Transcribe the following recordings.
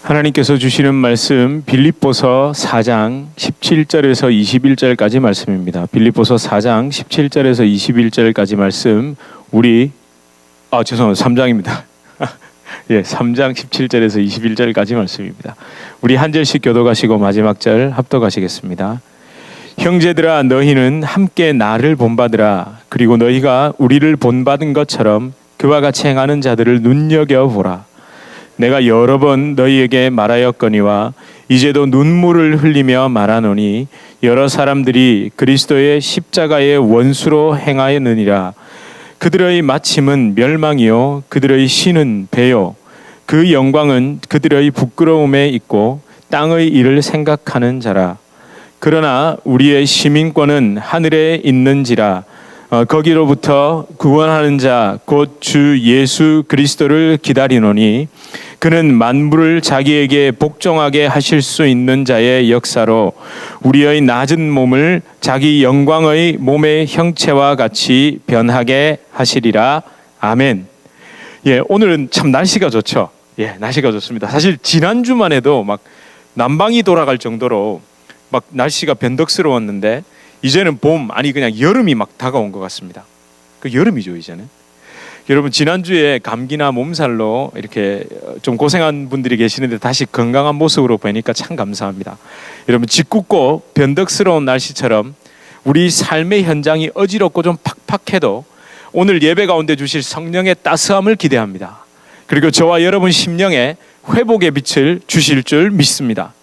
하나님께서 주시는 말씀 빌립보서 4장 17절에서 21절까지 말씀입니다. 빌립보서 4장 17절에서 21절까지 말씀 죄송합니다. 3장입니다. 예, 3장 17절에서 21절까지 말씀입니다. 우리 한 절씩 교독하시고 마지막 절 합독하시겠습니다. 형제들아, 너희는 함께 나를 본받으라. 그리고 너희가 우리를 본받은 것처럼 그와 같이 행하는 자들을 눈여겨보라. 내가 여러 번 너희에게 말하였거니와 이제도 눈물을 흘리며 말하노니 여러 사람들이 그리스도의 십자가의 원수로 행하였느니라. 그들의 마침은 멸망이요 그들의 신은 배요 그 영광은 그들의 부끄러움에 있고 땅의 일을 생각하는 자라. 그러나 우리의 시민권은 하늘에 있는지라. 거기로부터 구원하는 자 곧 주 예수 그리스도를 기다리노니 그는 만물을 자기에게 복종하게 하실 수 있는 자의 역사로 우리의 낮은 몸을 자기 영광의 몸의 형체와 같이 변하게 하시리라. 아멘. 예, 오늘은 참 날씨가 좋죠. 예, 날씨가 좋습니다. 사실 지난주만 해도 막 난방이 돌아갈 정도로 막 날씨가 변덕스러웠는데 이제는 그냥 여름이 막 다가온 것 같습니다. 그 여름이죠, 이제는. 여러분, 지난주에 감기나 몸살로 이렇게 좀 고생한 분들이 계시는데 다시 건강한 모습으로 보니까 참 감사합니다. 여러분, 짓궂고 변덕스러운 날씨처럼 우리 삶의 현장이 어지럽고 좀 팍팍해도 오늘 예배 가운데 주실 성령의 따스함을 기대합니다. 그리고 저와 여러분 심령에 회복의 빛을 주실 줄 믿습니다.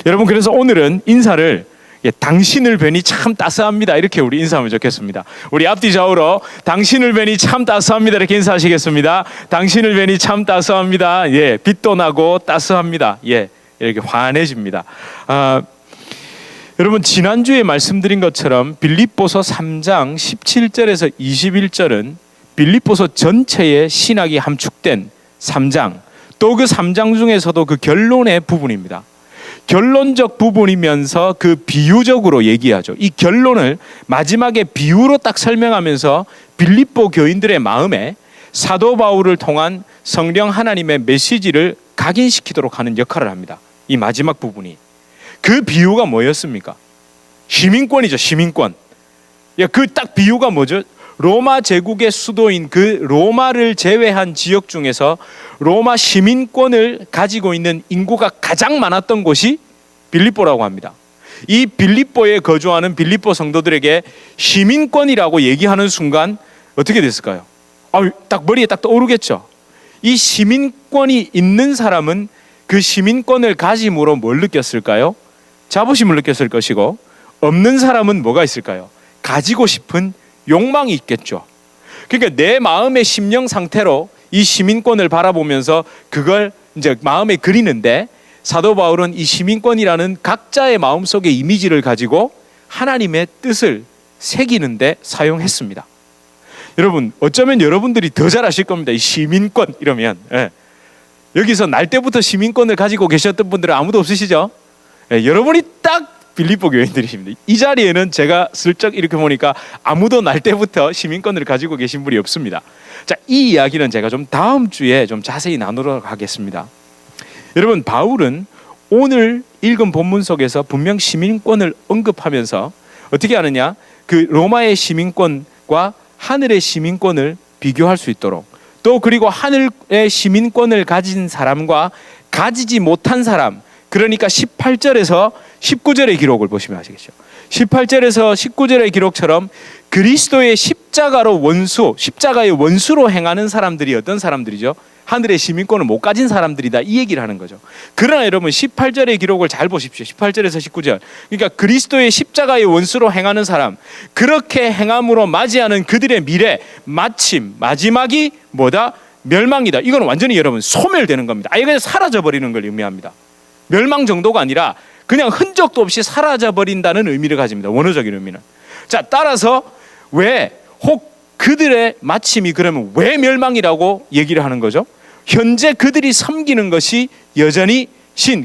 여러분, 그래서 오늘은 인사를 당신을 뵈니 참 따스합니다. 이렇게 우리 인사하면 좋겠습니다. 우리 앞뒤 좌우로 당신을 뵈니 참 따스합니다. 이렇게 인사하시겠습니다. 당신을 뵈니 참 따스합니다. 예, 빛도 나고 따스합니다. 예, 이렇게 환해집니다. 여러분, 지난주에 말씀드린 것처럼 빌립보서 3장 17절에서 21절은 빌립보서 전체의 신학이 함축된 3장, 또 그 3장 중에서도 그 결론의 부분입니다. 결론적 부분이면서 그 비유적으로 얘기하죠. 이 결론을 마지막에 비유로 딱 설명하면서 빌립보 교인들의 마음에 사도 바울을 통한 성령 하나님의 메시지를 각인시키도록 하는 역할을 합니다. 이 마지막 부분이. 그 비유가 뭐였습니까? 시민권이죠. 시민권. 그 딱 비유가 뭐죠? 로마 제국의 수도인 그 로마를 제외한 지역 중에서 로마 시민권을 가지고 있는 인구가 가장 많았던 곳이 빌립보라고 합니다. 이 빌립보에 거주하는 빌립보 성도들에게 시민권이라고 얘기하는 순간 어떻게 됐을까요? 딱 머리에 딱 떠오르겠죠. 이 시민권이 있는 사람은 그 시민권을 가짐으로 뭘 느꼈을까요? 자부심을 느꼈을 것이고, 없는 사람은 뭐가 있을까요? 가지고 싶은 욕망이 있겠죠. 그러니까 내 마음의 심령 상태로 이 시민권을 바라보면서 그걸 이제 마음에 그리는데, 사도 바울은 이 시민권이라는 각자의 마음속의 이미지를 가지고 하나님의 뜻을 새기는데 사용했습니다. 여러분, 어쩌면 여러분들이 더 잘 아실 겁니다. 이 시민권 이러면. 예. 여기서 날 때부터 시민권을 가지고 계셨던 분들은 아무도 없으시죠? 예, 여러분이 딱 빌립보 교인들이십니다. 이 자리에는 제가 슬쩍 이렇게 보니까 아무도 날 때부터 시민권을 가지고 계신 분이 없습니다. 자, 이 이야기는 제가 좀 다음 주에 좀 자세히 나누도록 하겠습니다. 여러분, 바울은 오늘 읽은 본문 속에서 분명 시민권을 언급하면서 어떻게 하느냐? 그 로마의 시민권과 하늘의 시민권을 비교할 수 있도록, 또 그리고 하늘의 시민권을 가진 사람과 가지지 못한 사람, 그러니까 18절에서 19절의 기록을 보시면 아시겠죠. 18절에서 19절의 기록처럼 그리스도의 십자가의 원수로 행하는 사람들이 어떤 사람들이죠? 하늘의 시민권을 못 가진 사람들이다, 이 얘기를 하는 거죠. 그러나 여러분, 18절의 기록을 잘 보십시오. 18절에서 19절. 그러니까 그리스도의 십자가의 원수로 행하는 사람, 그렇게 행함으로 맞이하는 그들의 미래, 마지막이 뭐다? 멸망이다. 이건 완전히 여러분 소멸되는 겁니다. 아예 그냥 사라져버리는 걸 의미합니다. 멸망 정도가 아니라 그냥 흔적도 없이 사라져버린다는 의미를 가집니다. 원어적인 의미는. 자, 따라서 그들의 마침이 그러면 왜 멸망이라고 얘기를 하는 거죠? 현재 그들이 섬기는 것이 여전히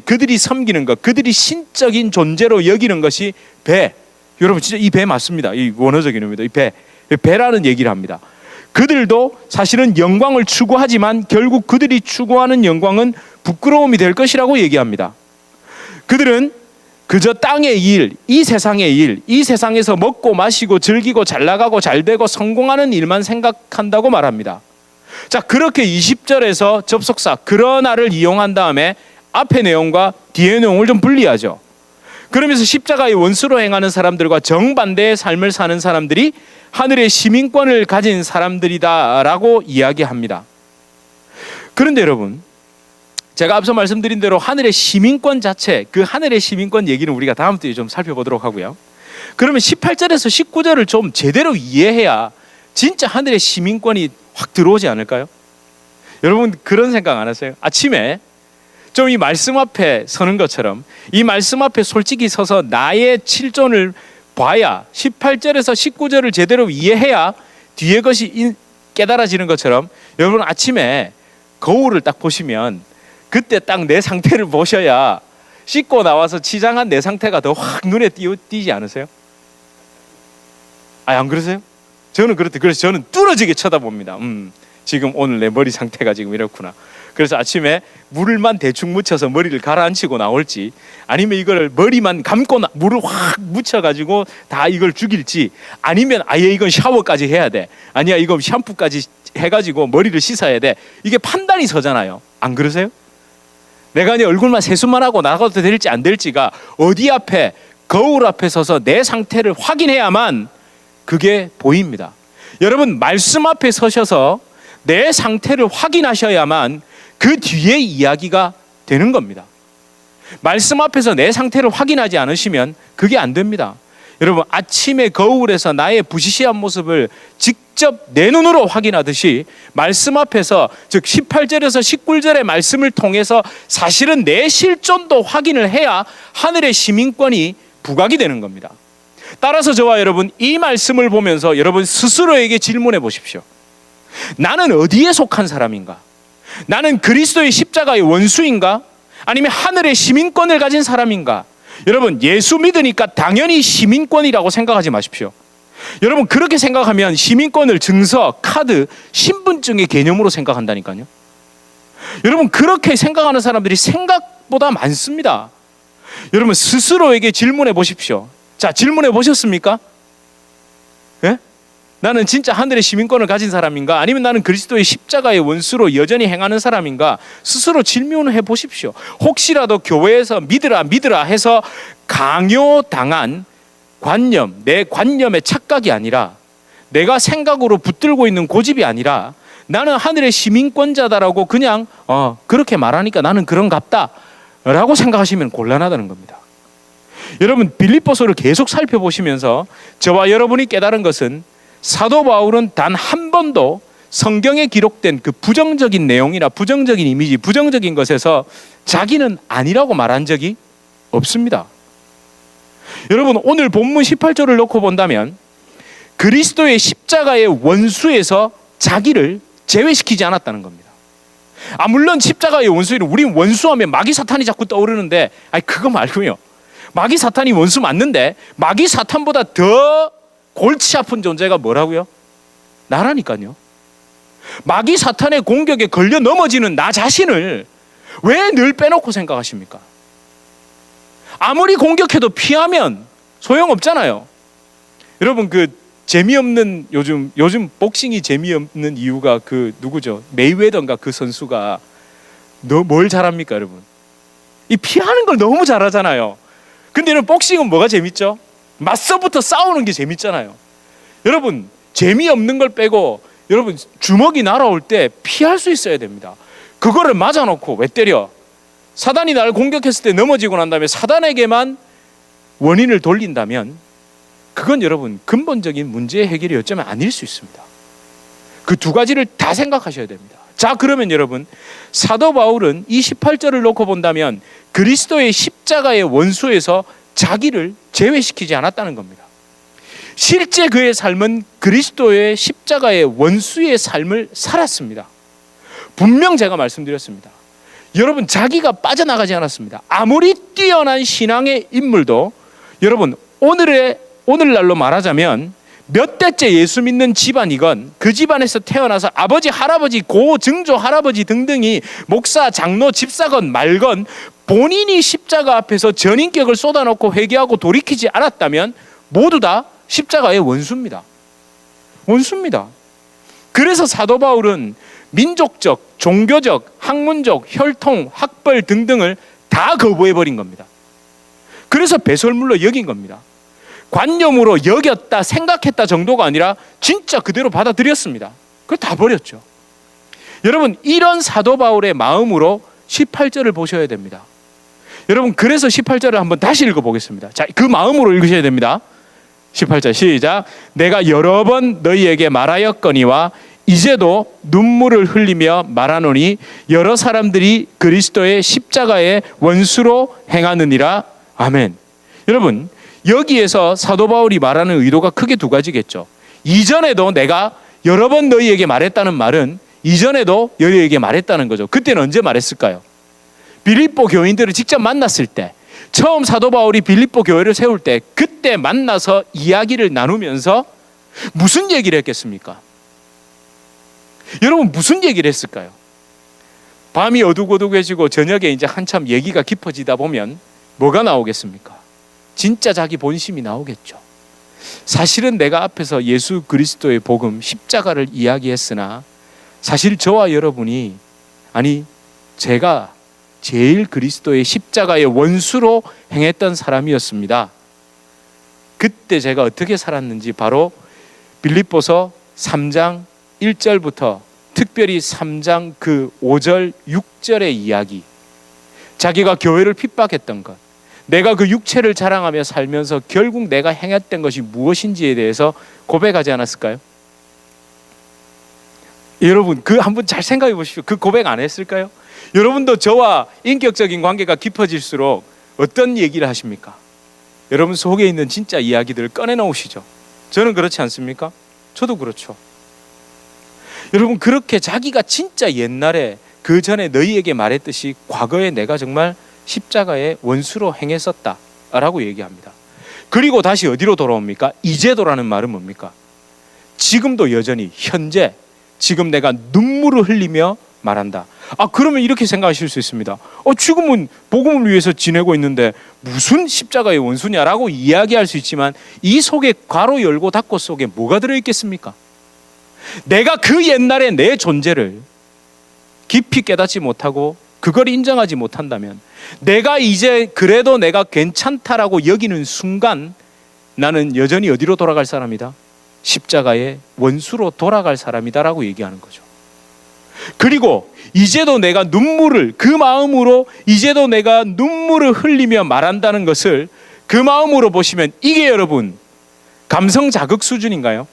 그들이 섬기는 것, 그들이 신적인 존재로 여기는 것이 배. 여러분, 진짜 이 배 맞습니다. 이 원어적인 의미입니다. 이 배라는 얘기를 합니다. 그들도 사실은 영광을 추구하지만 결국 그들이 추구하는 영광은 부끄러움이 될 것이라고 얘기합니다. 그들은 그저 땅의 일, 이 세상의 일, 이 세상에서 먹고 마시고 즐기고 잘 나가고 잘 되고 성공하는 일만 생각한다고 말합니다. 자, 그렇게 20절에서 접속사 그러나를 이용한 다음에 앞의 내용과 뒤의 내용을 좀 분리하죠. 그러면서 십자가의 원수로 행하는 사람들과 정반대의 삶을 사는 사람들이 하늘의 시민권을 가진 사람들이다라고 이야기합니다. 그런데 여러분, 제가 앞서 말씀드린 대로 하늘의 시민권 자체, 그 하늘의 시민권 얘기는 우리가 다음 주에 좀 살펴보도록 하고요. 그러면 18절에서 19절을 좀 제대로 이해해야 진짜 하늘의 시민권이 확 들어오지 않을까요? 여러분 그런 생각 안 하세요? 아침에 좀 이 말씀 앞에 서는 것처럼 이 말씀 앞에 솔직히 서서 나의 실존을 봐야 18절에서 19절을 제대로 이해해야 뒤에 것이 깨달아지는 것처럼 여러분 아침에 거울을 딱 보시면 그때 딱 내 상태를 보셔야 씻고 나와서 치장한 내 상태가 더 확 눈에 띄지 않으세요? 안 그러세요? 저는 그렇대. 그래서 저는 뚫어지게 쳐다봅니다. 지금 오늘 내 머리 상태가 지금 이렇구나. 그래서 아침에 물만 대충 묻혀서 머리를 가라앉히고 나올지 아니면 이걸 머리만 감고 물을 확 묻혀가지고 다 이걸 죽일지 아니면 아예 이건 샤워까지 해야 돼. 아니야 이건 샴푸까지 해가지고 머리를 씻어야 돼. 이게 판단이 서잖아요. 안 그러세요? 내가 이제 얼굴만 세수만 하고 나가도 될지 안 될지가 어디 앞에 거울 앞에 서서 내 상태를 확인해야만 그게 보입니다. 여러분 말씀 앞에 서셔서 내 상태를 확인하셔야만 그 뒤에 이야기가 되는 겁니다. 말씀 앞에서 내 상태를 확인하지 않으시면 그게 안 됩니다. 여러분 아침에 거울에서 나의 부시시한 모습을 직접 내 눈으로 확인하듯이 말씀 앞에서 즉 18절에서 19절의 말씀을 통해서 사실은 내 실존도 확인을 해야 하늘의 시민권이 부각이 되는 겁니다. 따라서 저와 여러분 이 말씀을 보면서 여러분 스스로에게 질문해 보십시오. 나는 어디에 속한 사람인가? 나는 그리스도의 십자가의 원수인가? 아니면 하늘의 시민권을 가진 사람인가? 여러분 예수 믿으니까 당연히 시민권이라고 생각하지 마십시오. 여러분 그렇게 생각하면 시민권을 증서, 카드, 신분증의 개념으로 생각한다니까요. 여러분 그렇게 생각하는 사람들이 생각보다 많습니다. 여러분 스스로에게 질문해 보십시오. 자, 질문해 보셨습니까? 예? 나는 진짜 하늘의 시민권을 가진 사람인가? 아니면 나는 그리스도의 십자가의 원수로 여전히 행하는 사람인가? 스스로 질문해 보십시오. 혹시라도 교회에서 믿으라 해서 강요당한 관념, 내 관념의 착각이 아니라 내가 생각으로 붙들고 있는 고집이 아니라 나는 하늘의 시민권자다라고 그냥 그렇게 말하니까 나는 그런갑다 라고 생각하시면 곤란하다는 겁니다. 여러분 빌립보서를 계속 살펴보시면서 저와 여러분이 깨달은 것은 사도 바울은 단 한 번도 성경에 기록된 그 부정적인 내용이나 부정적인 이미지, 부정적인 것에서 자기는 아니라고 말한 적이 없습니다. 여러분 오늘 본문 18절을 놓고 본다면 그리스도의 십자가의 원수에서 자기를 제외시키지 않았다는 겁니다. 물론 십자가의 원수는 우린 원수하면 마귀 사탄이 자꾸 떠오르는데 그거 말고요. 마귀 사탄이 원수 맞는데 마귀 사탄보다 더 골치 아픈 존재가 뭐라고요? 나라니까요. 마귀 사탄의 공격에 걸려 넘어지는 나 자신을 왜 늘 빼놓고 생각하십니까? 아무리 공격해도 피하면 소용없잖아요. 여러분 그 재미없는 요즘 복싱이 재미없는 이유가 그 누구죠? 메이웨더인가 그 선수가 뭘 잘합니까, 여러분? 이 피하는 걸 너무 잘하잖아요. 근데 여러분 복싱은 뭐가 재밌죠? 맞서부터 싸우는 게 재밌잖아요. 여러분 재미없는 걸 빼고 여러분 주먹이 날아올 때 피할 수 있어야 됩니다. 그거를 맞아놓고 왜 때려? 사단이 나를 공격했을 때 넘어지고 난 다음에 사단에게만 원인을 돌린다면 그건 여러분 근본적인 문제의 해결이 어쩌면 아닐 수 있습니다. 그 두 가지를 다 생각하셔야 됩니다. 자, 그러면 여러분 사도 바울은 이 18절을 놓고 본다면 그리스도의 십자가의 원수에서 자기를 제외시키지 않았다는 겁니다. 실제 그의 삶은 그리스도의 십자가의 원수의 삶을 살았습니다. 분명 제가 말씀드렸습니다. 여러분 자기가 빠져나가지 않았습니다. 아무리 뛰어난 신앙의 인물도 여러분 오늘날로 말하자면 몇 대째 예수 믿는 집안이건 그 집안에서 태어나서 아버지, 할아버지, 고, 증조, 할아버지 등등이 목사, 장로, 집사건 말건 본인이 십자가 앞에서 전인격을 쏟아놓고 회개하고 돌이키지 않았다면 모두 다 십자가의 원수입니다. 원수입니다. 그래서 사도 바울은 민족적, 종교적, 학문적, 혈통, 학벌 등등을 다 거부해버린 겁니다. 그래서 배설물로 여긴 겁니다. 관념으로 여겼다, 생각했다 정도가 아니라 진짜 그대로 받아들였습니다. 그걸 다 버렸죠. 여러분, 이런 사도 바울의 마음으로 18절을 보셔야 됩니다. 여러분, 그래서 18절을 한번 다시 읽어보겠습니다. 자, 그 마음으로 읽으셔야 됩니다. 18절 시작. 내가 여러 번 너희에게 말하였거니와 이제도 눈물을 흘리며 말하노니 여러 사람들이 그리스도의 십자가의 원수로 행하느니라. 아멘. 여러분, 여기에서 사도 바울이 말하는 의도가 크게 두 가지겠죠. 이전에도 내가 여러 번 너희에게 말했다는 말은 이전에도 너희에게 말했다는 거죠. 그때는 언제 말했을까요? 빌립보 교인들을 직접 만났을 때, 처음 사도 바울이 빌립보 교회를 세울 때, 그때 만나서 이야기를 나누면서 무슨 얘기를 했겠습니까? 여러분, 무슨 얘기를 했을까요? 밤이 어둑어둑해지고 저녁에 이제 한참 얘기가 깊어지다 보면 뭐가 나오겠습니까? 진짜 자기 본심이 나오겠죠. 사실은 내가 앞에서 예수 그리스도의 복음, 십자가를 이야기했으나 사실 저와 여러분이, 아니 제가 제일 그리스도의 십자가의 원수로 행했던 사람이었습니다. 그때 제가 어떻게 살았는지 바로 빌립보서 3장 1절부터 특별히 3장 그 5절 6절의 이야기, 자기가 교회를 핍박했던 것, 내가 그 육체를 자랑하며 살면서 결국 내가 행했던 것이 무엇인지에 대해서 고백하지 않았을까요? 여러분, 그 한번 잘 생각해 보십시오. 그 고백 안 했을까요? 여러분도 저와 인격적인 관계가 깊어질수록 어떤 얘기를 하십니까? 여러분 속에 있는 진짜 이야기들을 꺼내놓으시죠. 저는 그렇지 않습니까? 저도 그렇죠. 여러분, 그렇게 자기가 진짜 옛날에 그 전에 너희에게 말했듯이 과거에 내가 정말 십자가의 원수로 행했었다라고 얘기합니다. 그리고 다시 어디로 돌아옵니까? 이제도라는 말은 뭡니까? 지금도 여전히 현재, 지금 내가 눈물을 흘리며 말한다. 그러면 이렇게 생각하실 수 있습니다. 지금은 복음을 위해서 지내고 있는데 무슨 십자가의 원수냐라고 이야기할 수 있지만 이 속에 괄호 열고 닫고 속에 뭐가 들어있겠습니까? 내가 그 옛날에 내 존재를 깊이 깨닫지 못하고 그걸 인정하지 못한다면, 내가 이제 그래도 내가 괜찮다라고 여기는 순간 나는 여전히 어디로 돌아갈 사람이다? 십자가의 원수로 돌아갈 사람이다라고 얘기하는 거죠. 그리고 이제도 내가 눈물을, 그 마음으로 이제도 내가 눈물을 흘리며 말한다는 것을 그 마음으로 보시면 이게 여러분 감성 자극 수준인가요?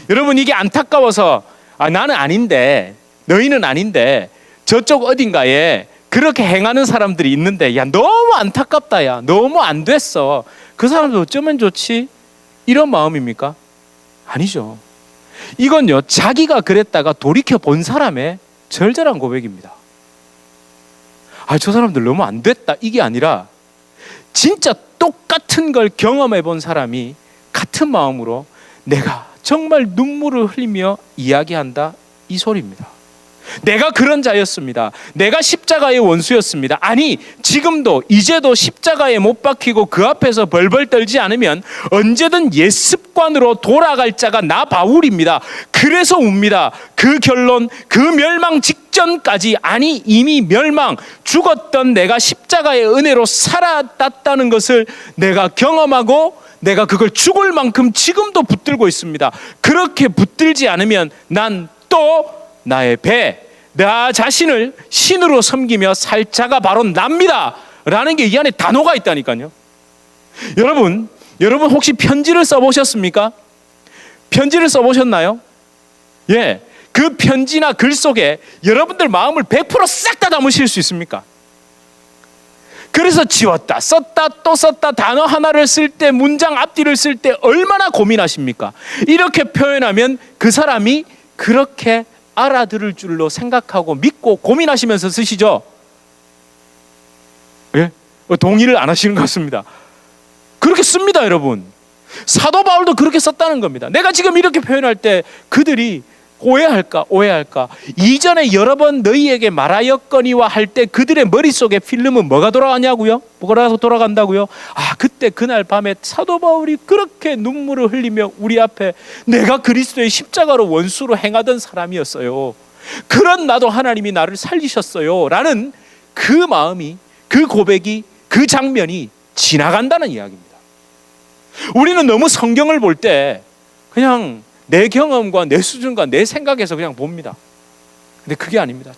여러분, 이게 안타까워서 나는 아닌데, 너희는 아닌데 저쪽 어딘가에 그렇게 행하는 사람들이 있는데 야 너무 안타깝다, 야 너무 안 됐어, 그 사람들 어쩌면 좋지, 이런 마음입니까? 아니죠. 이건요, 자기가 그랬다가 돌이켜 본 사람의 절절한 고백입니다. 저 사람들 너무 안 됐다, 이게 아니라 진짜 똑같은 걸 경험해 본 사람이 같은 마음으로 내가 정말 눈물을 흘리며 이야기한다, 이 소리입니다. 내가 그런 자였습니다. 내가 십자가의 원수였습니다. 아니, 지금도 이제도 십자가에 못 박히고 그 앞에서 벌벌 떨지 않으면 언제든 옛 습관으로 돌아갈 자가 나 바울입니다. 그래서 웁니다. 그 결론, 그 멸망 직전까지, 아니 이미 멸망, 죽었던 내가 십자가의 은혜로 살아났다는 것을 내가 경험하고 내가 그걸 죽을 만큼 지금도 붙들고 있습니다. 그렇게 붙들지 않으면 난 또 나의 배, 나 자신을 신으로 섬기며 살 자가 바로 납니다 라는 게 이 안에 단어가 있다니까요. 여러분 혹시 편지를 써보셨습니까? 편지를 써보셨나요? 예, 그 편지나 글 속에 여러분들 마음을 100% 싹 다 담으실 수 있습니까? 그래서 지웠다, 썼다, 또 썼다, 단어 하나를 쓸 때, 문장 앞뒤를 쓸 때 얼마나 고민하십니까? 이렇게 표현하면 그 사람이 그렇게 알아들을 줄로 생각하고 믿고 고민하시면서 쓰시죠? 예? 동의를 안 하시는 것 같습니다. 그렇게 씁니다, 여러분. 사도 바울도 그렇게 썼다는 겁니다. 내가 지금 이렇게 표현할 때 그들이 오해할까? 이전에 여러 번 너희에게 말하였거니와 할 때 그들의 머릿속에 필름은 뭐가 돌아가냐고요? 뭐가 돌아간다고요? 그때 그날 밤에 사도 바울이 그렇게 눈물을 흘리며 우리 앞에 내가 그리스도의 십자가로 원수로 행하던 사람이었어요. 그런 나도 하나님이 나를 살리셨어요. 라는 그 마음이, 그 고백이, 그 장면이 지나간다는 이야기입니다. 우리는 너무 성경을 볼 때 그냥 내 경험과 내 수준과 내 생각에서 그냥 봅니다. 근데 그게 아닙니다.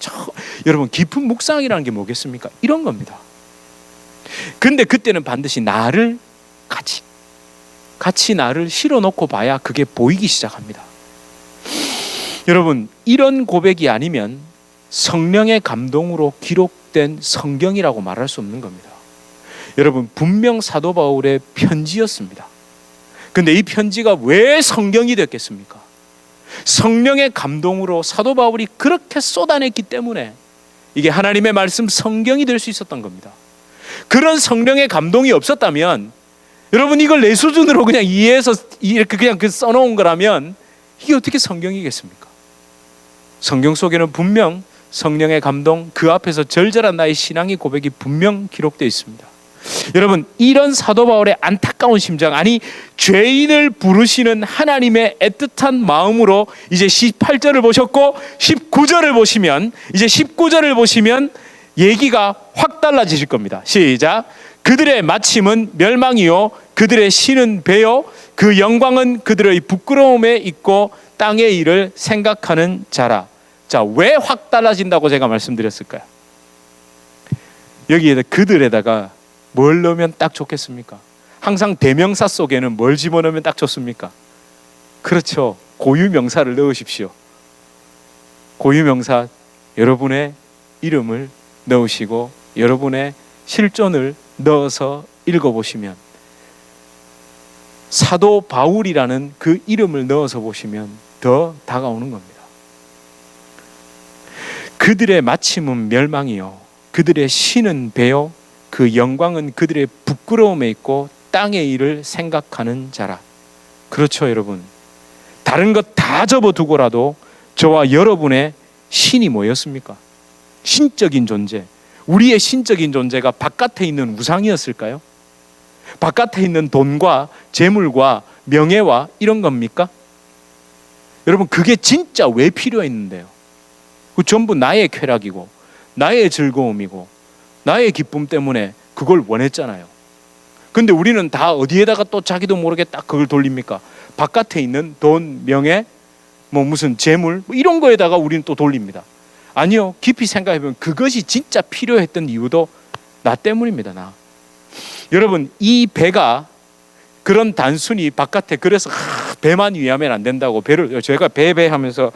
여러분, 깊은 묵상이라는 게 뭐겠습니까? 이런 겁니다. 근데 그때는 반드시 나를 같이 나를 실어놓고 봐야 그게 보이기 시작합니다. 여러분, 이런 고백이 아니면 성령의 감동으로 기록된 성경이라고 말할 수 없는 겁니다. 여러분, 분명 사도 바울의 편지였습니다. 근데 이 편지가 왜 성경이 됐겠습니까? 성령의 감동으로 사도 바울이 그렇게 쏟아냈기 때문에 이게 하나님의 말씀 성경이 될 수 있었던 겁니다. 그런 성령의 감동이 없었다면, 여러분, 이걸 내 수준으로 그냥 이해해서 이렇게 그냥 써놓은 거라면 이게 어떻게 성경이겠습니까? 성경 속에는 분명 성령의 감동, 그 앞에서 절절한 나의 신앙의 고백이 분명 기록되어 있습니다. 여러분, 이런 사도 바울의 안타까운 심정, 아니 죄인을 부르시는 하나님의 애틋한 마음으로 이제 18절을 보셨고 19절을 보시면, 이제 19절을 보시면 얘기가 확 달라지실 겁니다. 시작. 그들의 마침은 멸망이요 그들의 신은 배요 그 영광은 그들의 부끄러움에 있고 땅의 일을 생각하는 자라. 자, 왜 확 달라진다고 제가 말씀드렸을까요? 여기에 그들에다가 뭘 넣으면 딱 좋겠습니까? 항상 대명사 속에는 뭘 집어넣으면 딱 좋습니까? 그렇죠. 고유명사를 넣으십시오. 고유명사, 여러분의 이름을 넣으시고 여러분의 실존을 넣어서 읽어보시면, 사도 바울이라는 그 이름을 넣어서 보시면 더 다가오는 겁니다. 그들의 마침은 멸망이요 그들의 신은 배요 그 영광은 그들의 부끄러움에 있고 땅의 일을 생각하는 자라. 그렇죠, 여러분. 다른 것 다 접어두고라도 저와 여러분의 신이 뭐였습니까? 신적인 존재. 우리의 신적인 존재가 바깥에 있는 우상이었을까요? 바깥에 있는 돈과 재물과 명예와 이런 겁니까? 여러분, 그게 진짜 왜 필요했는데요? 그 전부 나의 쾌락이고 나의 즐거움이고 나의 기쁨 때문에 그걸 원했잖아요. 근데 우리는 다 어디에다가 또 자기도 모르게 딱 그걸 돌립니까? 바깥에 있는 돈, 명예, 무슨 재물 이런 거에다가 우리는 또 돌립니다. 아니요, 깊이 생각해보면 그것이 진짜 필요했던 이유도 나 때문입니다. 나. 여러분, 이 배가 그런 단순히 바깥에, 그래서 배만 위하면 안 된다고 배를, 제가 배 하면서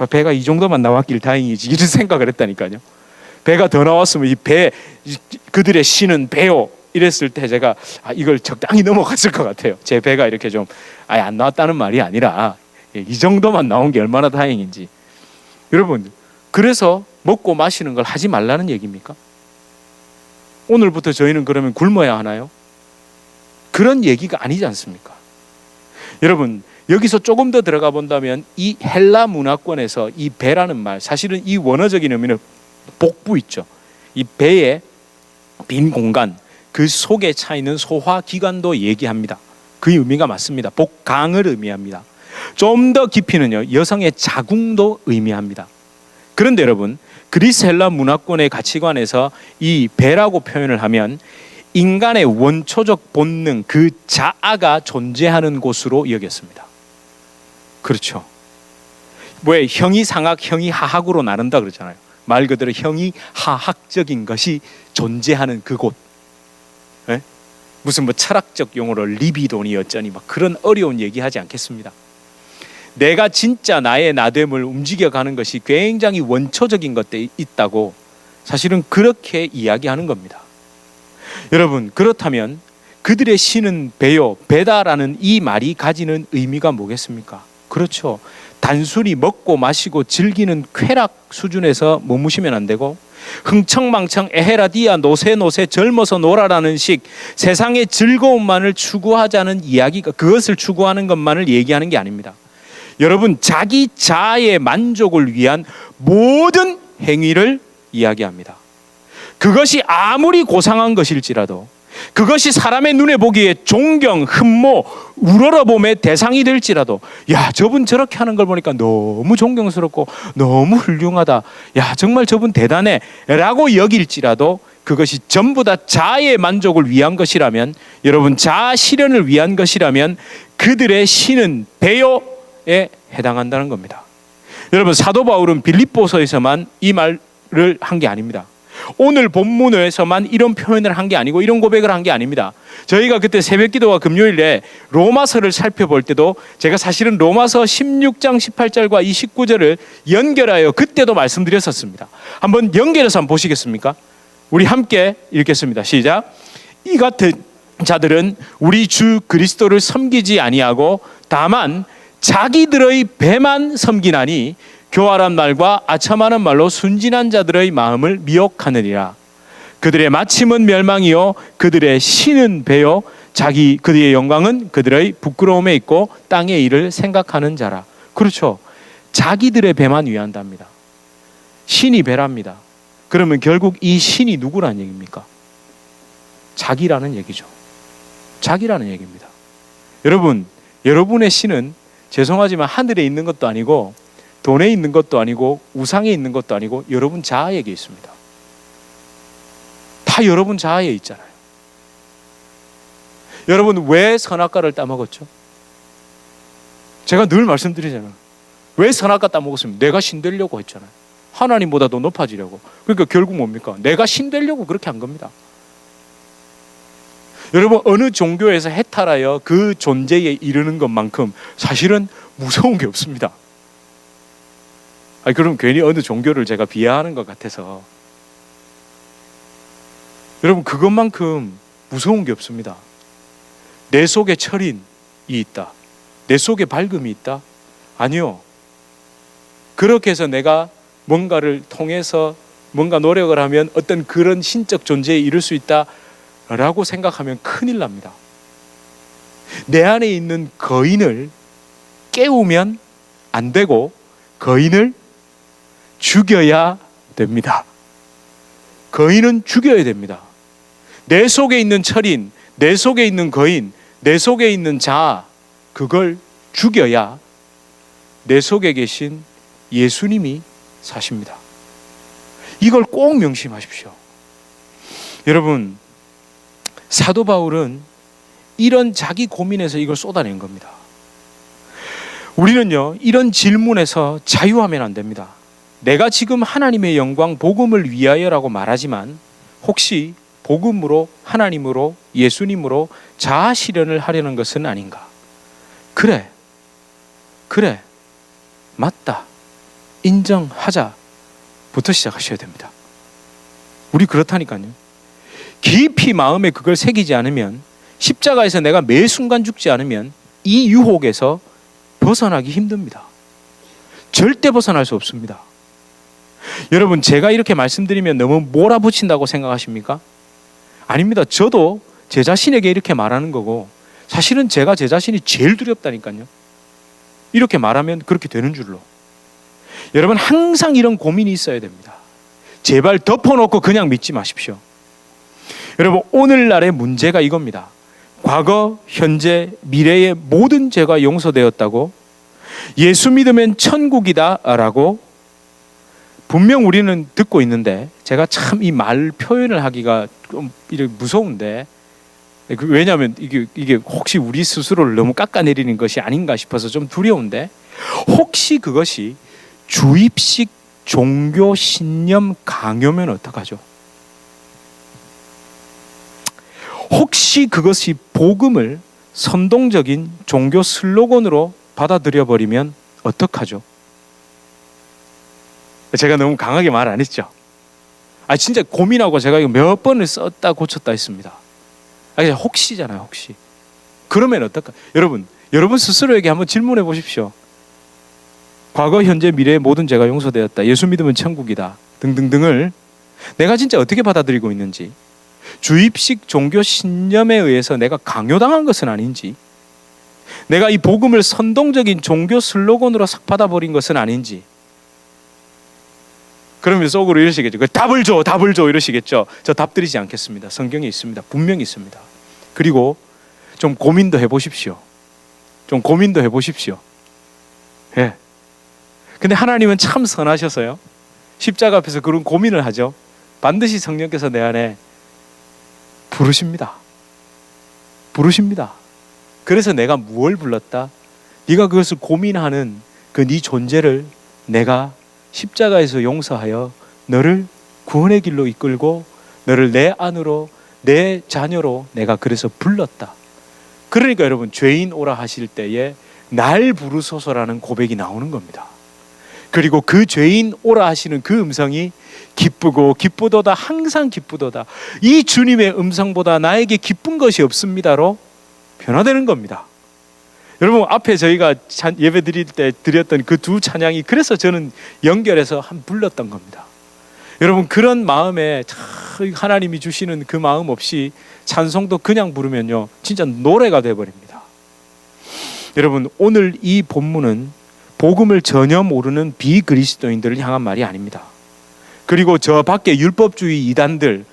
배가 이 정도만 나왔길 다행이지 이런 생각을 했다니까요. 배가 더 나왔으면 이 배, 그들의 신은 배요 이랬을 때 제가 이걸 적당히 넘어갔을 것 같아요. 제 배가 이렇게 좀 안 나왔다는 말이 아니라 이 정도만 나온 게 얼마나 다행인지. 여러분, 그래서 먹고 마시는 걸 하지 말라는 얘기입니까? 오늘부터 저희는 그러면 굶어야 하나요? 그런 얘기가 아니지 않습니까? 여러분, 여기서 조금 더 들어가 본다면 이 헬라 문화권에서 이 배라는 말, 사실은 이 원어적인 의미는 복부 있죠. 이 배의 빈 공간, 그 속에 차 있는 소화기관도 얘기합니다. 그 의미가 맞습니다. 복강을 의미합니다. 좀 더 깊이는요, 여성의 자궁도 의미합니다. 그런데 여러분, 그리스 헬라 문화권의 가치관에서 이 배라고 표현을 하면 인간의 원초적 본능, 그 자아가 존재하는 곳으로 여겼습니다. 그렇죠. 왜 형이상학, 형이하학으로 나눈다 그러잖아요. 말 그대로 형이하학적인 것이 존재하는 그곳. 네? 무슨 철학적 용어로 리비도니 어쩌니 막 그런 어려운 얘기하지 않겠습니다. 내가 진짜 나의 나됨을 움직여가는 것이 굉장히 원초적인 것들이 있다고 사실은 그렇게 이야기하는 겁니다. 여러분, 그렇다면 그들의 신은 배요, 배다라는 이 말이 가지는 의미가 뭐겠습니까? 그렇죠. 단순히 먹고 마시고 즐기는 쾌락 수준에서 머무시면 안 되고 흥청망청 에헤라디야 노세 젊어서 놀아라는 식 세상의 즐거움만을 추구하자는 이야기가, 그것을 추구하는 것만을 얘기하는 게 아닙니다. 여러분, 자기 자아의 만족을 위한 모든 행위를 이야기합니다. 그것이 아무리 고상한 것일지라도, 그것이 사람의 눈에 보기에 존경, 흠모, 우러러봄의 대상이 될지라도, 야, 저분 저렇게 하는 걸 보니까 너무 존경스럽고 너무 훌륭하다, 야, 정말 저분 대단해 라고 여길지라도, 그것이 전부 다 자아의 만족을 위한 것이라면, 여러분, 자아 실현을 위한 것이라면 그들의 신은 배요에 해당한다는 겁니다. 여러분, 사도 바울은 빌립보서에서만 이 말을 한 게 아닙니다. 오늘 본문에서만 이런 표현을 한 게 아니고 이런 고백을 한 게 아닙니다. 저희가 그때 새벽기도와 금요일에 로마서를 살펴볼 때도 제가 사실은 로마서 16장 18절과 29절을 연결하여 그때도 말씀드렸었습니다. 한번 연결해서 한번 보시겠습니까? 우리 함께 읽겠습니다. 시작. 이 같은 자들은 우리 주 그리스도를 섬기지 아니하고 다만 자기들의 배만 섬기나니 교활한 말과 아첨하는 말로 순진한 자들의 마음을 미혹하느니라. 그들의 마침은 멸망이요 그들의 신은 배요 그들의 영광은 그들의 부끄러움에 있고 땅의 일을 생각하는 자라. 그렇죠. 자기들의 배만 위한답니다. 신이 배랍니다. 그러면 결국 이 신이 누구라는 얘기입니까? 자기라는 얘기죠. 자기라는 얘기입니다. 여러분, 여러분의 신은 죄송하지만 하늘에 있는 것도 아니고 돈에 있는 것도 아니고 우상에 있는 것도 아니고 여러분 자아에게 있습니다. 다 여러분 자아에 있잖아요. 여러분, 왜 선악과를 따먹었죠? 제가 늘 말씀드리잖아요. 왜 선악과 따먹었습니까? 내가 신 되려고 했잖아요. 하나님보다 더 높아지려고. 그러니까 결국 뭡니까? 내가 신 되려고 그렇게 한 겁니다. 여러분, 어느 종교에서 해탈하여 그 존재에 이르는 것만큼 사실은 무서운 게 없습니다. 그럼 괜히 어느 종교를 제가 비하하는 것 같아서, 여러분, 그것만큼 무서운 게 없습니다. 내 속에 철인이 있다, 내 속에 밝음이 있다? 아니요. 그렇게 해서 내가 뭔가를 통해서 뭔가 노력을 하면 어떤 그런 신적 존재에 이룰 수 있다라고 생각하면 큰일 납니다. 내 안에 있는 거인을 깨우면 안 되고 거인을 죽여야 됩니다. 거인은 죽여야 됩니다. 내 속에 있는 철인, 내 속에 있는 거인, 내 속에 있는 자아, 그걸 죽여야 내 속에 계신 예수님이 사십니다. 이걸 꼭 명심하십시오. 여러분, 사도 바울은 이런 자기 고민에서 이걸 쏟아낸 겁니다. 우리는요, 이런 질문에서 자유하면 안 됩니다. 내가 지금 하나님의 영광, 복음을 위하여라고 말하지만 혹시 복음으로, 하나님으로, 예수님으로 자아 실현을 하려는 것은 아닌가? 그래, 맞다, 인정하자부터 시작하셔야 됩니다. 우리 그렇다니까요. 깊이 마음에 그걸 새기지 않으면, 십자가에서 내가 매 순간 죽지 않으면 이 유혹에서 벗어나기 힘듭니다. 절대 벗어날 수 없습니다. 여러분, 제가 이렇게 말씀드리면 너무 몰아붙인다고 생각하십니까? 아닙니다. 저도 제 자신에게 이렇게 말하는 거고, 사실은 제가 제 자신이 제일 두렵다니까요. 이렇게 말하면 그렇게 되는 줄로. 여러분, 항상 이런 고민이 있어야 됩니다. 제발 덮어놓고 그냥 믿지 마십시오. 여러분, 오늘날의 문제가 이겁니다. 과거, 현재, 미래의 모든 죄가 용서되었다고, 예수 믿으면 천국이다 라고 분명 우리는 듣고 있는데, 제가 참 이 말 표현을 하기가 좀 무서운데, 왜냐하면 이게 혹시 우리 스스로를 너무 깎아내리는 것이 아닌가 싶어서 좀 두려운데, 혹시 그것이 주입식 종교 신념 강요면 어떡하죠? 혹시 그것이 복음을 선동적인 종교 슬로건으로 받아들여 버리면 어떡하죠? 제가 너무 강하게 말 안 했죠? 진짜 고민하고 제가 이거 몇 번을 썼다 고쳤다 했습니다. 혹시잖아요, 혹시. 그러면 어떨까? 여러분 스스로에게 한번 질문해 보십시오. 과거, 현재, 미래의 모든 죄가 용서되었다, 예수 믿으면 천국이다 등등등을 내가 진짜 어떻게 받아들이고 있는지, 주입식 종교 신념에 의해서 내가 강요당한 것은 아닌지, 내가 이 복음을 선동적인 종교 슬로건으로 싹 받아버린 것은 아닌지. 그러면 속으로 이러시겠죠. 답을 줘 이러시겠죠. 저 답 드리지 않겠습니다. 성경에 있습니다. 분명히 있습니다. 그리고 좀 고민도 해보십시오. 예. 근데 하나님은 참 선하셔서요, 십자가 앞에서 그런 고민을 하죠. 반드시 성령께서 내 안에 부르십니다. 그래서 내가 무엇을 불렀다? 네가 그것을 고민하는 그 네 존재를 내가 십자가에서 용서하여 너를 구원의 길로 이끌고 너를 내 안으로, 내 자녀로 내가 그래서 불렀다. 그러니까 여러분, 죄인 오라 하실 때에 날 부르소서라는 고백이 나오는 겁니다. 그리고 그 죄인 오라 하시는 그 음성이 기쁘도다, 항상 기쁘도다, 이 주님의 음성보다 나에게 기쁜 것이 없습니다로 변화되는 겁니다. 여러분, 앞에 저희가 예배 드릴 때 드렸던 그 두 찬양이 그래서 저는 연결해서 한 불렀던 겁니다. 여러분, 그런 마음에 하나님이 주시는 그 마음 없이 찬송도 그냥 부르면요, 진짜 노래가 돼버립니다. 여러분, 오늘 이 본문은 복음을 전혀 모르는 비그리스도인들을 향한 말이 아닙니다. 그리고 저 밖에 율법주의 이단들,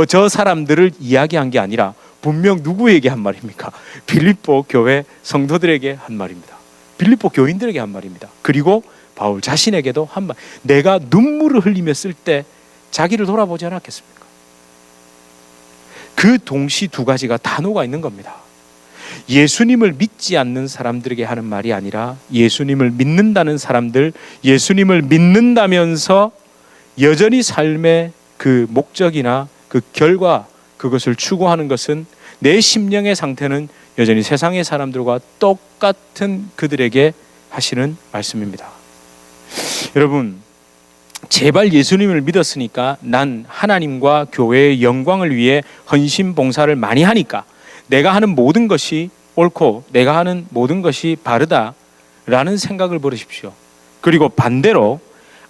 저 사람들을 이야기한 게 아니라 분명 누구에게 한 말입니까? 빌립보 교회 성도들에게 한 말입니다. 빌립보 교인들에게 한 말입니다. 그리고 바울 자신에게도 한 말. 내가 눈물을 흘리며 쓸 때 자기를 돌아보지 않았겠습니까? 그 동시 두 가지가 단어가 있는 겁니다. 예수님을 믿지 않는 사람들에게 하는 말이 아니라 예수님을 믿는다는 사람들, 예수님을 믿는다면서 여전히 삶의 그 목적이나 그 결과, 그것을 추구하는 것은 내 심령의 상태는 여전히 세상의 사람들과 똑같은 그들에게 하시는 말씀입니다. 여러분, 제발 예수님을 믿었으니까 난 하나님과 교회의 영광을 위해 헌신 봉사를 많이 하니까 내가 하는 모든 것이 옳고 내가 하는 모든 것이 바르다라는 생각을 버리십시오. 그리고 반대로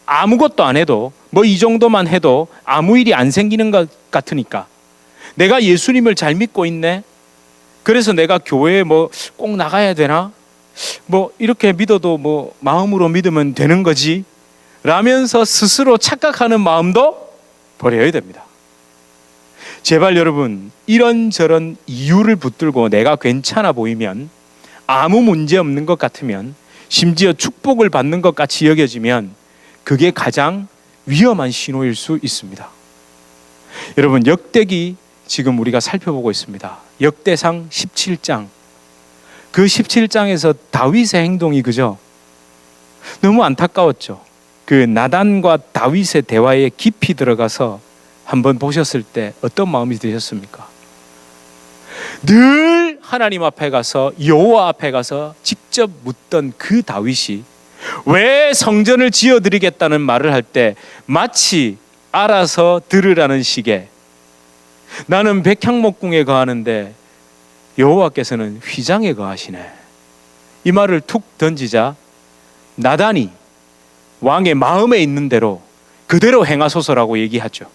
아무것도 안 해도 이 정도만 해도 아무 일이 안 생기는 것 같으니까 내가 예수님을 잘 믿고 있네, 그래서 내가 교회에 꼭 나가야 되나, 이렇게 믿어도 마음으로 믿으면 되는 거지 라면서 스스로 착각하는 마음도 버려야 됩니다. 제발 여러분, 이런저런 이유를 붙들고 내가 괜찮아 보이면, 아무 문제 없는 것 같으면, 심지어 축복을 받는 것 같이 여겨지면 그게 가장 위험한 신호일 수 있습니다. 여러분, 역대기 지금 우리가 살펴보고 있습니다. 역대상 17장. 그 17장에서 다윗의 행동이 그죠? 너무 안타까웠죠. 그 나단과 다윗의 대화에 깊이 들어가서 한번 보셨을 때 어떤 마음이 드셨습니까? 늘 하나님 앞에 가서, 여호와 앞에 가서 직접 묻던 그 다윗이 왜 성전을 지어드리겠다는 말을 할 때 마치 알아서 들으라는 식의, 나는 백향목궁에 거하는데 여호와께서는 휘장에 거하시네, 이 말을 툭 던지자 나단이 왕의 마음에 있는 대로 그대로 행하소서라고 얘기하죠.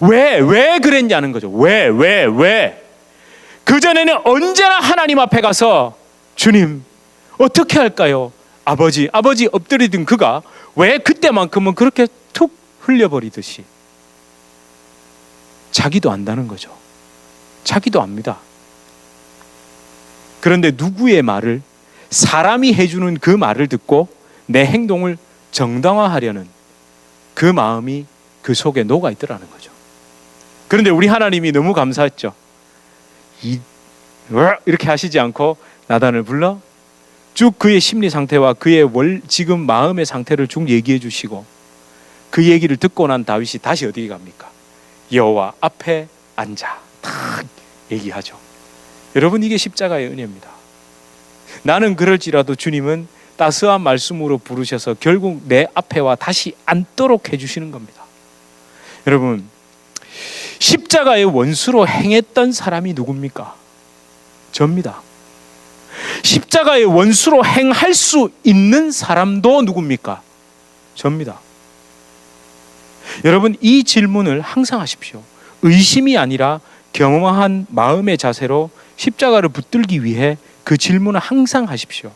왜 그랬냐는 거죠. 왜? 그전에는 언제나 하나님 앞에 가서 주님 어떻게 할까요? 아버지 엎드리던 그가 왜 그때만큼은 그렇게 툭 흘려버리듯이, 자기도 안다는 거죠. 자기도 압니다. 그런데 누구의 말을, 사람이 해주는 그 말을 듣고 내 행동을 정당화하려는 그 마음이 그 속에 녹아 있더라는 거죠. 그런데 우리 하나님이 너무 감사했죠. 이렇게 하시지 않고 나단을 불러 쭉 그의 심리 상태와 그의 지금 마음의 상태를 쭉 얘기해 주시고, 그 얘기를 듣고 난 다윗이 다시 어디에 갑니까? 여호와 앞에 앉아 탁 얘기하죠. 여러분, 이게 십자가의 은혜입니다. 나는 그럴지라도 주님은 따스한 말씀으로 부르셔서 결국 내 앞에 와 다시 앉도록 해주시는 겁니다. 여러분, 십자가의 원수로 행했던 사람이 누굽니까? 저입니다. 십자가의 원수로 행할 수 있는 사람도 누굽니까? 저입니다. 여러분, 이 질문을 항상 하십시오. 의심이 아니라 겸허한 마음의 자세로 십자가를 붙들기 위해 그 질문을 항상 하십시오.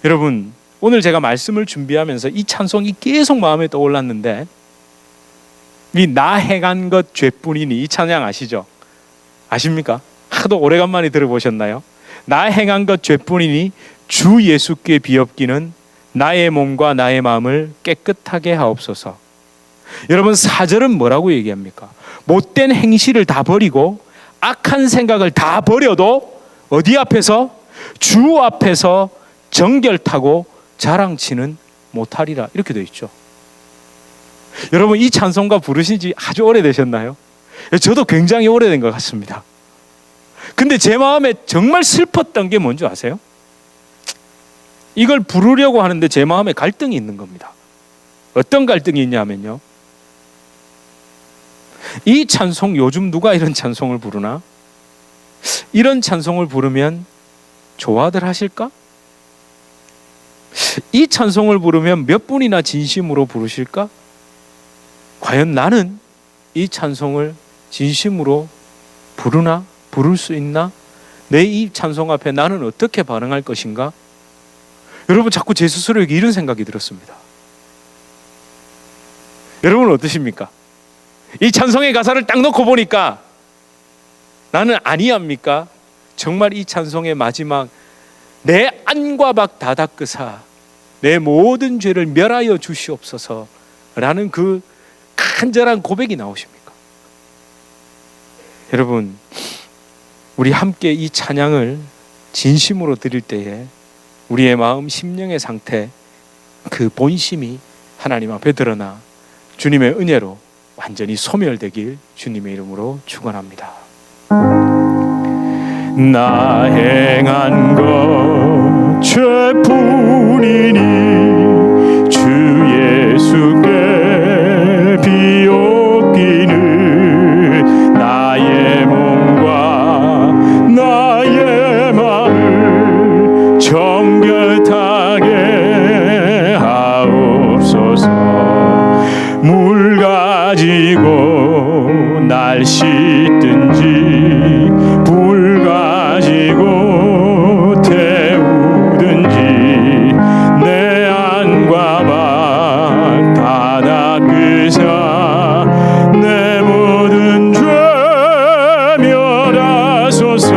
여러분, 오늘 제가 말씀을 준비하면서 이 찬송이 계속 마음에 떠올랐는데, 이 나 행한 것 죄뿐이니, 이 찬양 아시죠? 아십니까? 하도 오래간만에 들어보셨나요? 나 행한 것 죄뿐이니 주 예수께 비옵기는 나의 몸과 나의 마음을 깨끗하게 하옵소서. 여러분, 4절은 뭐라고 얘기합니까? 못된 행실을 다 버리고 악한 생각을 다 버려도 어디 앞에서? 주 앞에서 정결타고 자랑치는 못하리라, 이렇게 되어 있죠. 여러분, 이 찬송가 부르신 지 아주 오래되셨나요? 저도 굉장히 오래된 것 같습니다. 근데 제 마음에 정말 슬펐던 게 뭔지 아세요? 이걸 부르려고 하는데 제 마음에 갈등이 있는 겁니다. 어떤 갈등이 있냐면요, 이 찬송, 요즘 누가 이런 찬송을 부르나? 이런 찬송을 부르면 좋아들 하실까? 이 찬송을 부르면 몇 분이나 진심으로 부르실까? 과연 나는 이 찬송을 진심으로 부르나? 부를 수 있나? 내 이 찬송 앞에 나는 어떻게 반응할 것인가? 여러분, 자꾸 제 스스로에게 이런 생각이 들었습니다. 여러분은 어떠십니까? 이 찬송의 가사를 딱 놓고 보니까 나는 아니합니까? 정말 이 찬송의 마지막 내 안과 박 다 닦으사 내 모든 죄를 멸하여 주시옵소서 라는 그 간절한 고백이 나오십니까? 여러분, 우리 함께 이 찬양을 진심으로 드릴 때에 우리의 마음, 심령의 상태, 그 본심이 하나님 앞에 드러나 주님의 은혜로 완전히 소멸되길 주님의 이름으로 축원합니다. 나 행한 것 죄뿐이니 주 예수께 비옵기는 나의 몸과 나의 마음을 정결하게 하옵소서. 물 가지고 날 씻든지 불 가지고 태우든지 내 안과 박 다 닦으사 내 모든 죄 멸하소서.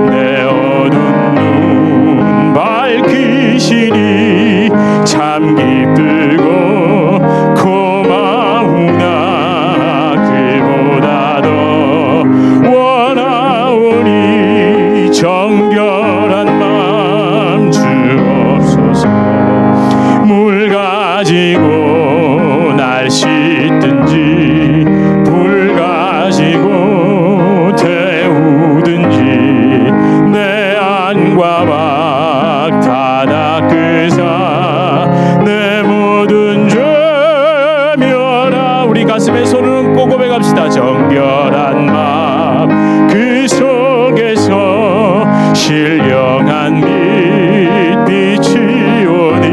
내 어두운 눈 밝히시니 참 기쁘고 정결한 마음 주옵소서. 물 가지고 날 씻든지 불 가지고 태우든지 내 안과 박 다 닦으사 내 모든 죄 멸하. 우리 가슴에 손을 얹고 고백합시다. 정결한 마음 그 속에서 신령한 빛 빛이 오니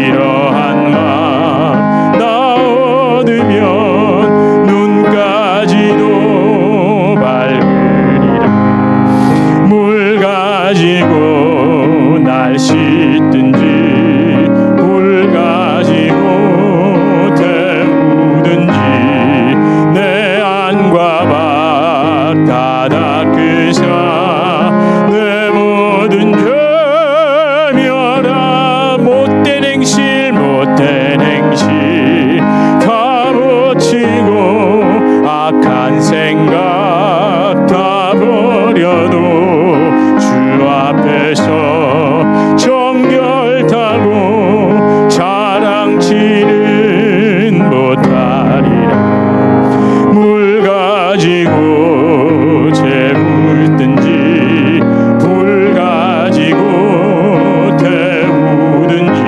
이러한 마음 나 얻으면 눈까지도 밝으리라. 물 가지고 날 씻든지 불 가지고 태우든지 내 안과 박 다 닦으사 내 모든 죄 멸하. 못된 행실 다 고치고 악한 생각 다 버려도 주 앞에서 정결타고 자랑치는 못하리라. 물 가지고 재물든지 불 가지고 태우든지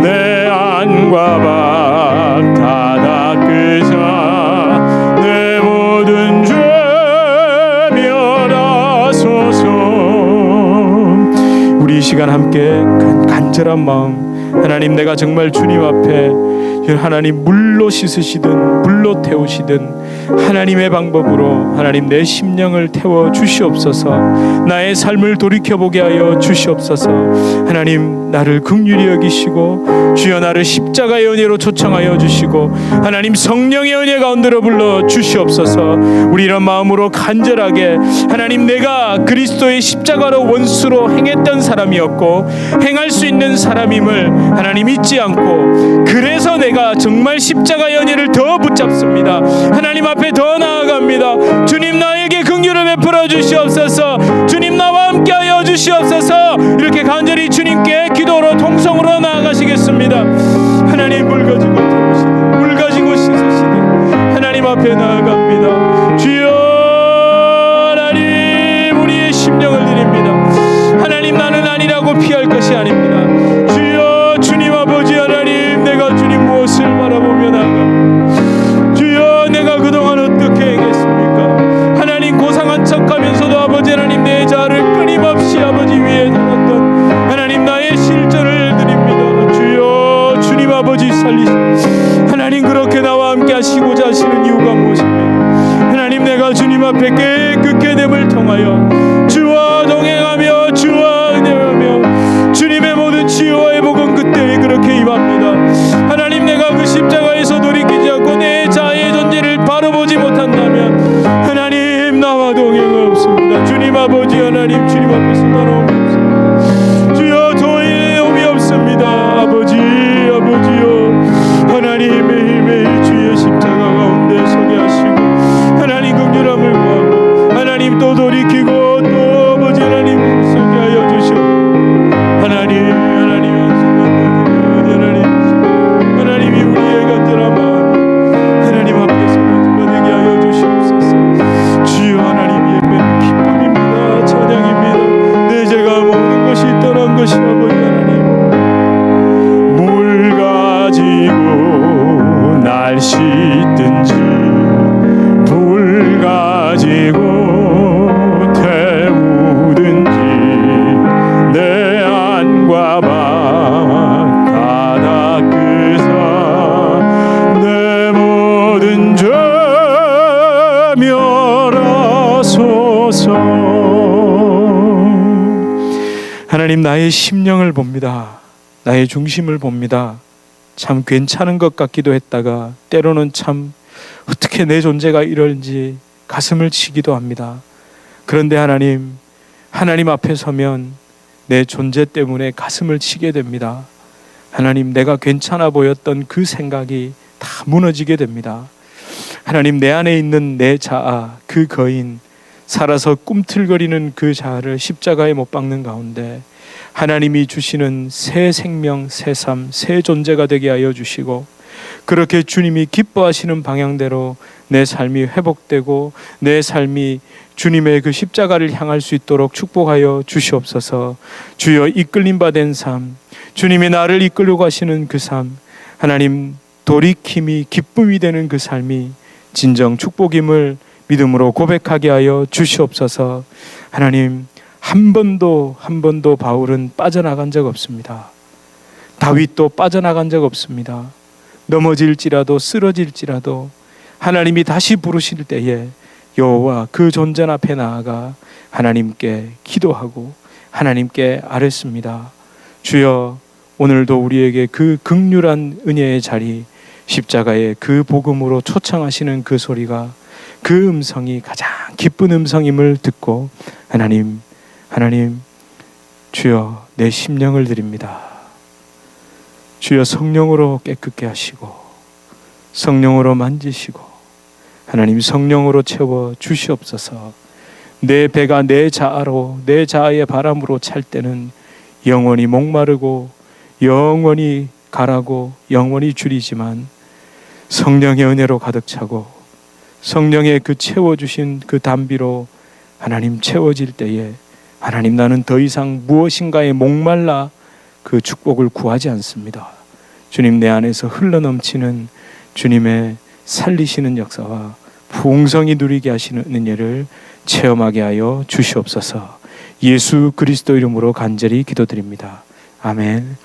내 안과 박 다 닦으사 내 모든 죄 멸하소서. 우리 이 시간 함께 간절한 마음, 하나님, 내가 정말 주님 앞에 하나님 물로 씻으시든 불로 태우시든 하나님의 방법으로 하나님 내 심령을 태워 주시옵소서. 나의 삶을 돌이켜보게 하여 주시옵소서. 하나님 나를 긍휼히 여기시고 주여 나를 십자가의 은혜로 초청하여 주시고 하나님 성령의 은혜 가운데로 불러 주시옵소서. 우리 이런 마음으로 간절하게 하나님 내가 그리스도의 십자가로 원수로 행했던 사람이었고 행할 수 있는 사람임을 하나님 잊지 않고 그래서 내가 정말 십자가의 은혜를 더 붙잡습니다. 하나님 앞에 더 나아갑니다. 주님 나에게 긍휼을 베풀어 주시옵소서. 주님 나와 함께하여 주시옵소서. 이렇게 간절히 주님께 기도로 통성으로 나아가시겠습니다. 하나님 물 가지고 태우시는 물 가지고 씻으시는 하나님 앞에 나아갑니다. 주여 하나님 우리의 심령을 드립니다. 하나님 나는 아니라고 피할 것이 아닙니다. 주여 주님 아버지 하나님 내가 주님 무엇을 바라보며 나아갑니다. 주여 내가 그동안 어떻게 행했습니까? 하나님 고상한 척하면서도 아버지 하나님 내 자를 끊임없이 아버지 위에 달았던 하나님 나의 실전을 드립니다. 주여 주님 아버지 살리시옵소서. 하나님 그렇게 나와 함께 하시고자 하시는 이유가 무엇입니까? 하나님 내가 주님 앞에 깨끗게 됨을 통하여 주와 동행하며 주와 은혜하며 주님의 모든 치유와의 복은 그때 그렇게 임합니다. 하나님 내가 그 십자가에서 돌이키지 않고 내 자아의 존재를 바로 보지 못한다면 하나님 나와 동행 없습니다. 주님 아버지 하나님 주님 앞에서 나눠오미 없습니다. 주여 도움이 없습니다. 아버지여 하나님 매일매일 주의 십자가 가운데 서게 하시고 하나님 긍휼함을 구하고 하나님 또 돌이키고 또 아버지 하나님 서게 하여 주시오. 하나님이 우리의 간절한 마음 하나님 앞에서 드러내게 하여 주시옵소서. 주여 하나님 예배는 기쁨입니다. 찬양입니다. 내 죄가 모든 것이 떠난 것이 아버지 하나님 물 가지고 날 씻든지 불 가지고 태우든지 내 안과 방 다 닦으사 내 모든 죄 멸하소서. 하나님 나의 심령을 봅니다. 나의 중심을 봅니다. 참 괜찮은 것 같기도 했다가 때로는 참 어떻게 내 존재가 이런지 가슴을 치기도 합니다. 그런데 하나님 앞에 서면 내 존재 때문에 가슴을 치게 됩니다. 하나님 내가 괜찮아 보였던 그 생각이 다 무너지게 됩니다. 하나님 내 안에 있는 내 자아 그 거인 살아서 꿈틀거리는 그 자아를 십자가에 못 박는 가운데 하나님이 주시는 새 생명, 새 삶, 새 존재가 되게 하여 주시고 그렇게 주님이 기뻐하시는 방향대로 내 삶이 회복되고 내 삶이 주님의 그 십자가를 향할 수 있도록 축복하여 주시옵소서. 주여 이끌림 받은 삶, 주님이 나를 이끌고 가시는 그 삶, 하나님 돌이킴이 기쁨이 되는 그 삶이 진정 축복임을 믿음으로 고백하게 하여 주시옵소서. 하나님 한 번도 바울은 빠져나간 적 없습니다. 다윗도 빠져나간 적 없습니다. 넘어질지라도 쓰러질지라도 하나님이 다시 부르실 때에 여호와 그 존재 앞에 나아가 하나님께 기도하고 하나님께 아뢰습니다. 주여 오늘도 우리에게 그 극률한 은혜의 자리 십자가의 그 복음으로 초청하시는 그 소리가 그 음성이 가장 기쁜 음성임을 듣고 하나님 주여 내 심령을 드립니다. 주여 성령으로 깨끗게 하시고 성령으로 만지시고 하나님 성령으로 채워 주시옵소서. 내 배가 내 자아로 내 자아의 바람으로 찰 때는 영원히 목마르고 영원히 가라고 영원히 줄이지만 성령의 은혜로 가득 차고 성령의 그 채워주신 그 담비로 하나님 채워질 때에 하나님 나는 더 이상 무엇인가에 목말라 그 축복을 구하지 않습니다. 주님 내 안에서 흘러넘치는 주님의 살리시는 역사와 풍성히 누리게 하시는 은혜를 체험하게 하여 주시옵소서. 예수 그리스도 이름으로 간절히 기도드립니다. 아멘.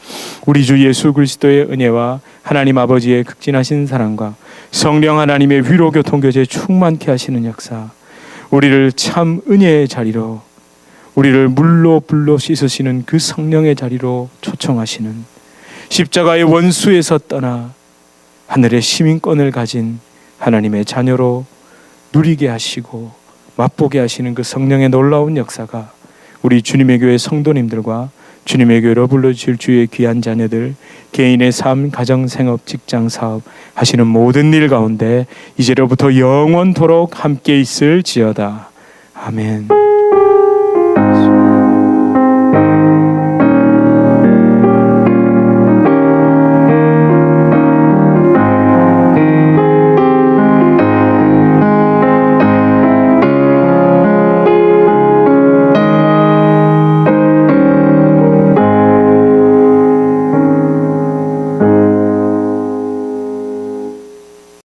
우리 주 예수 그리스도의 은혜와 하나님 아버지의 극진하신 사랑과 성령 하나님의 위로 교통 교제 충만케 하시는 역사, 우리를 참 은혜의 자리로, 우리를 물로 불로 씻으시는 그 성령의 자리로 초청하시는, 십자가의 원수에서 떠나 하늘의 시민권을 가진 하나님의 자녀로 누리게 하시고 맛보게 하시는 그 성령의 놀라운 역사가 우리 주님의 교회 성도님들과 주님의 교회로 불러주실 주의 귀한 자녀들, 개인의 삶, 가정, 생업, 직장, 사업 하시는 모든 일 가운데 이제로부터 영원토록 함께 있을지어다. 아멘.